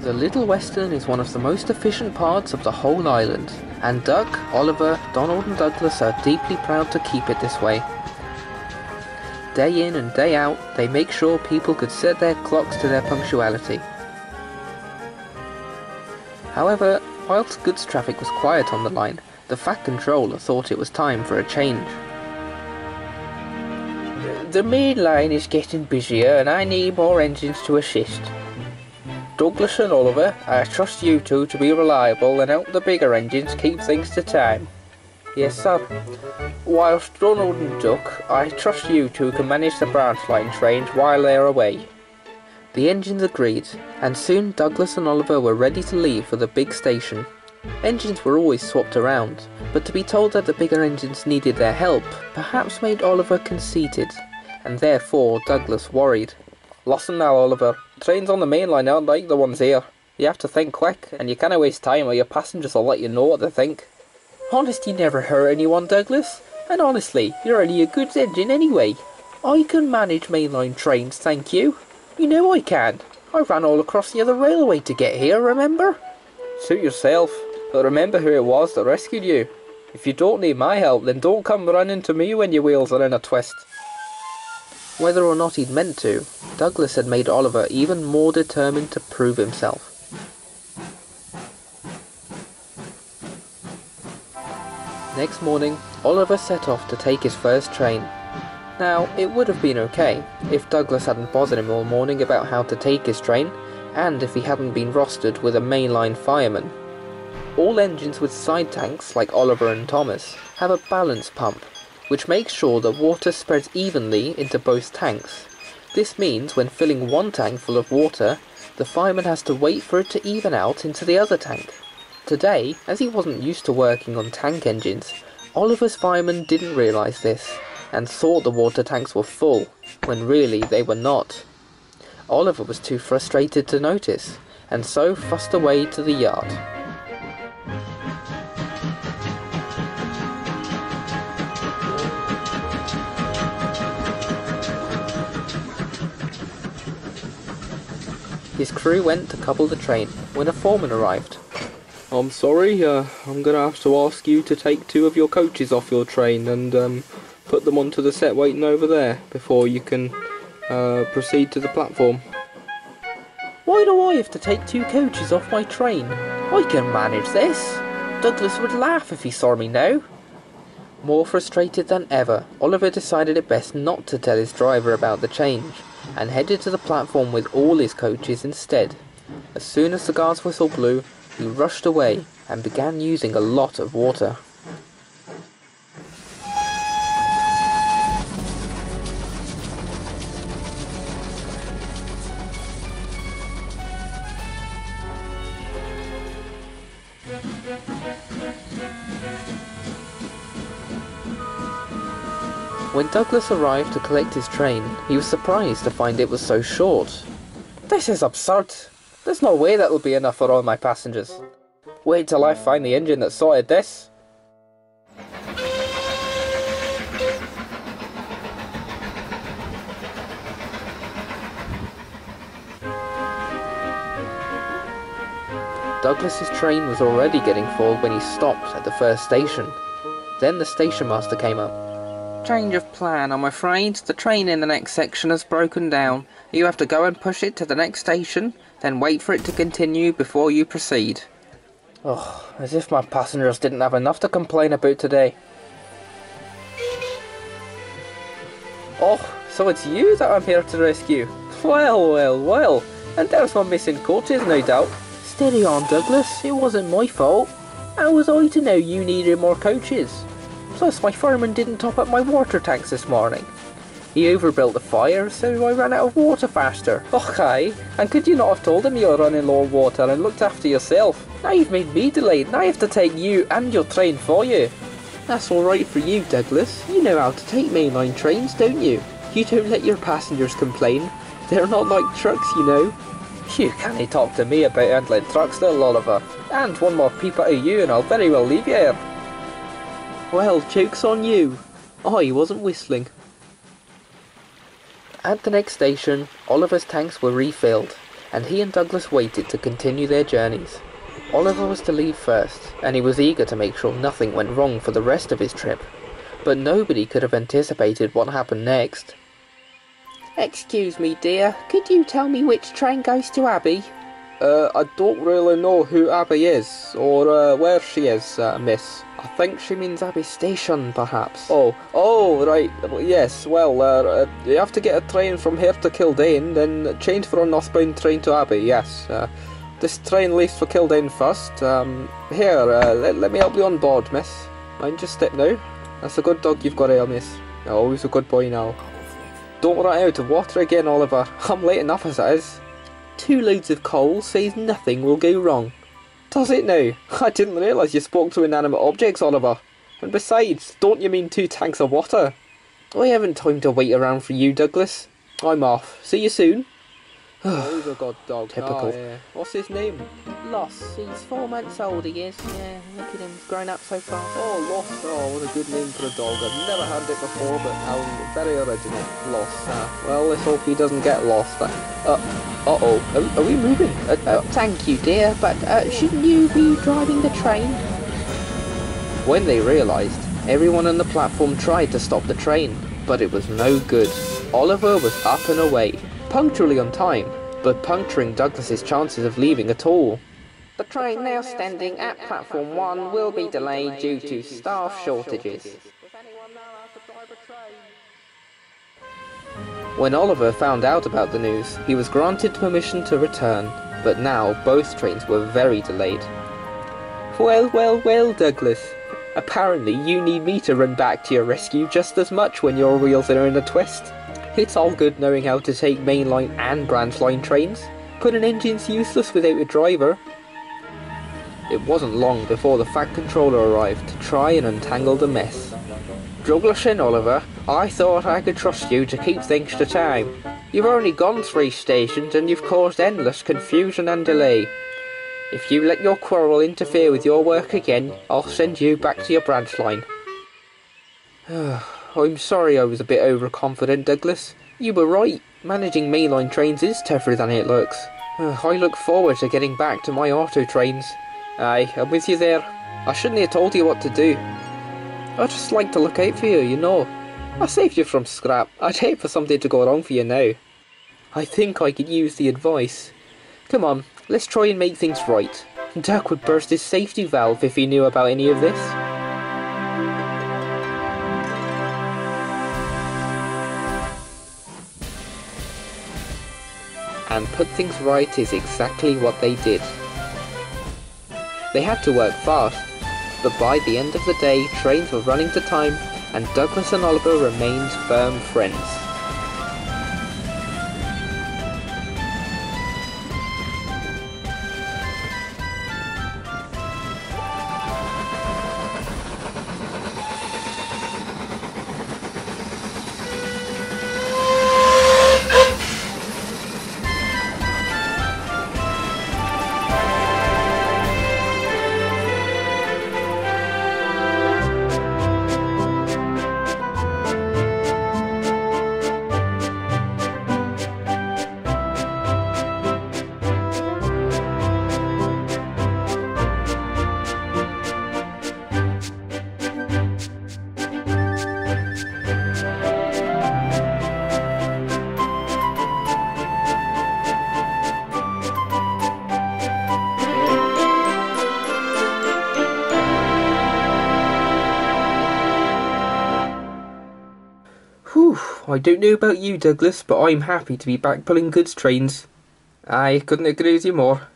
The Little Western is one of the most efficient parts of the whole island, and Doug, Oliver, Donald and Douglas are deeply proud to keep it this way. Day in and day out, they make sure people could set their clocks to their punctuality. However, whilst goods traffic was quiet on the line, the Fat Controller thought it was time for a change. The main line is getting busier and I need more engines to assist. Douglas and Oliver, I trust you two to be reliable and help the bigger engines keep things to time. Yes, sir. Whilst Donald and Duck, I trust you two can manage the branch line trains while they're away. The engines agreed, and soon Douglas and Oliver were ready to leave for the big station. Engines were always swapped around, but to be told that the bigger engines needed their help perhaps made Oliver conceited, and therefore Douglas worried. Listen now, Oliver. Trains on the main line aren't like the ones here. You have to think quick, and you can't waste time or your passengers will let you know what to think. Honesty never hurt anyone, Douglas. And honestly, you're only a goods engine anyway. I can manage mainline trains, thank you. You know I can. I ran all across the other railway to get here, remember? Suit yourself, but remember who it was that rescued you. If you don't need my help, then don't come running to me when your wheels are in a twist. Whether or not he'd meant to, Douglas had made Oliver even more determined to prove himself. Next morning, Oliver set off to take his first train. Now, it would have been okay if Douglas hadn't bothered him all morning about how to take his train, and if he hadn't been rostered with a mainline fireman. All engines with side tanks, like Oliver and Thomas, have a balance pump, which makes sure that water spreads evenly into both tanks. This means when filling one tank full of water, the fireman has to wait for it to even out into the other tank. Today, as he wasn't used to working on tank engines, Oliver's fireman didn't realise this, and thought the water tanks were full, when really they were not. Oliver was too frustrated to notice, and so fussed away to the yard. His crew went to couple the train when a foreman arrived. I'm sorry, I'm gonna have to ask you to take 2 of your coaches off your train and put them onto the set waiting over there before you can proceed to the platform. Why do I have to take 2 coaches off my train? I can manage this. Douglas would laugh if he saw me now. More frustrated than ever, Oliver decided it best not to tell his driver about the change, and headed to the platform with all his coaches instead. As soon as the guard's whistle blew, he rushed away and began using a lot of water. When Douglas arrived to collect his train, he was surprised to find it was so short. This is absurd. There's no way that'll be enough for all my passengers. Wait till I find the engine that sorted this. Douglas's train was already getting full when he stopped at the first station. Then the station master came up. Change of plan, I'm afraid. The train in the next section has broken down. You have to go and push it to the next station, then wait for it to continue before you proceed. Oh, as if my passengers didn't have enough to complain about today. Oh, so it's you that I'm here to rescue. Well, well, well. And there's my missing coaches, no doubt. Steady on, Douglas. It wasn't my fault. How was I to know you needed more coaches? Plus, my fireman didn't top up my water tanks this morning. He overbuilt the fire, so I ran out of water faster. Okay, and could you not have told him you were running low on water and looked after yourself? Now you've made me delayed, and I have to take you and your train for you. That's alright for you, Douglas. You know how to take mainline trains, don't you? You don't let your passengers complain. They're not like trucks, you know. You can't talk to me about handling trucks, little Oliver. And one more peep at you and I'll very well leave you here. Well, joke's on you. I wasn't whistling. At the next station, Oliver's tanks were refilled, and he and Douglas waited to continue their journeys. Oliver was to leave first, and he was eager to make sure nothing went wrong for the rest of his trip. But nobody could have anticipated what happened next. Excuse me, dear, could you tell me which train goes to Abbey? I don't really know who Abbey is, or where she is, miss. I think she means Abbey Station, perhaps. Oh, right, yes, well, you have to get a train from here to Kildane, then change for a northbound train to Abbey, yes. This train leaves for Kildane first. Here, let me help you on board, miss. Mind your step now. That's a good dog you've got here, miss. Oh, he's a good boy now. Don't run out of water again, Oliver. I'm late enough as it is. 2 loads of coal says nothing will go wrong. Does it now? I didn't realise you spoke to inanimate objects, Oliver. And besides, don't you mean 2 tanks of water? I haven't time to wait around for you, Douglas. I'm off. See you soon. Oh, he's a good dog. Typical. Oh, yeah. What's his name? Loss. He's 4 months old, he is. Yeah, look at him, grown up so far. Oh, Loss. Oh, what a good name for a dog. I've never heard it before, but very original. Loss. Well, let's hope he doesn't get lost. Uh-oh. Are we moving? Thank you, dear, but shouldn't you be driving the train? When they realised, everyone on the platform tried to stop the train, but it was no good. Oliver was up and away, punctually on time, but puncturing Douglas's chances of leaving at all. The train now standing at platform 1 will be delayed due to staff shortages. When Oliver found out about the news, he was granted permission to return, but now both trains were very delayed. Well, Douglas. Apparently you need me to run back to your rescue just as much when your wheels are in a twist. It's all good knowing how to take mainline and branch line trains, but an engine's useless without a driver. It wasn't long before the Fat Controller arrived to try and untangle the mess. Douglas and Oliver, I thought I could trust you to keep things to time. You've only gone 3 stations and you've caused endless confusion and delay. If you let your quarrel interfere with your work again, I'll send you back to your branch line. I'm sorry I was a bit overconfident, Douglas. You were right. Managing mainline trains is tougher than it looks. I look forward to getting back to my auto trains. Aye, I'm with you there. I shouldn't have told you what to do. I just like to look out for you, you know. I saved you from scrap. I'd hate for something to go wrong for you now. I think I could use the advice. Come on, let's try and make things right. Duck would burst his safety valve if he knew about any of this. And put things right is exactly what they did. They had to work fast, but by the end of the day trains were running to time and Douglas and Oliver remained firm friends. I don't know about you, Douglas, but I'm happy to be back pulling goods trains. I couldn't agree with you more.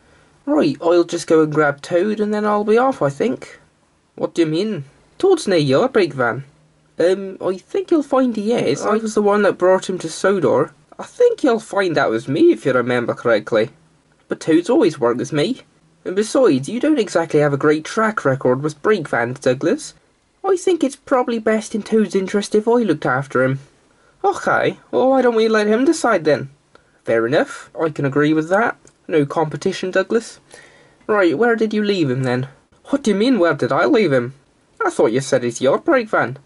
Right, I'll just go and grab Toad and then I'll be off, I think. What do you mean? Toad's near your brake van. I think you'll find he is. I was the one that brought him to Sodor. I think you'll find that was me if you remember correctly. But Toad's always worked with me. And besides, you don't exactly have a great track record with brake vans, Douglas. I think it's probably best in Toad's interest if I looked after him. Okay, well why don't we let him decide then? Fair enough, I can agree with that. No competition, Douglas. Right, where did you leave him then? What do you mean, where did I leave him? I thought you said it's your brake van.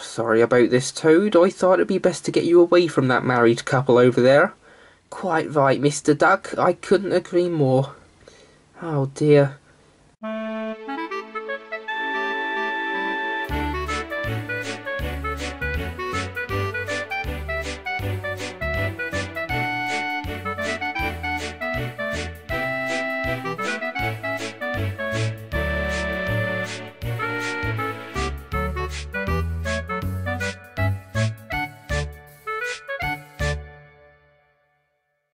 Sorry about this, Toad. I thought it'd be best to get you away from that married couple over there. Quite right, Mr. Duck. I couldn't agree more. Oh dear.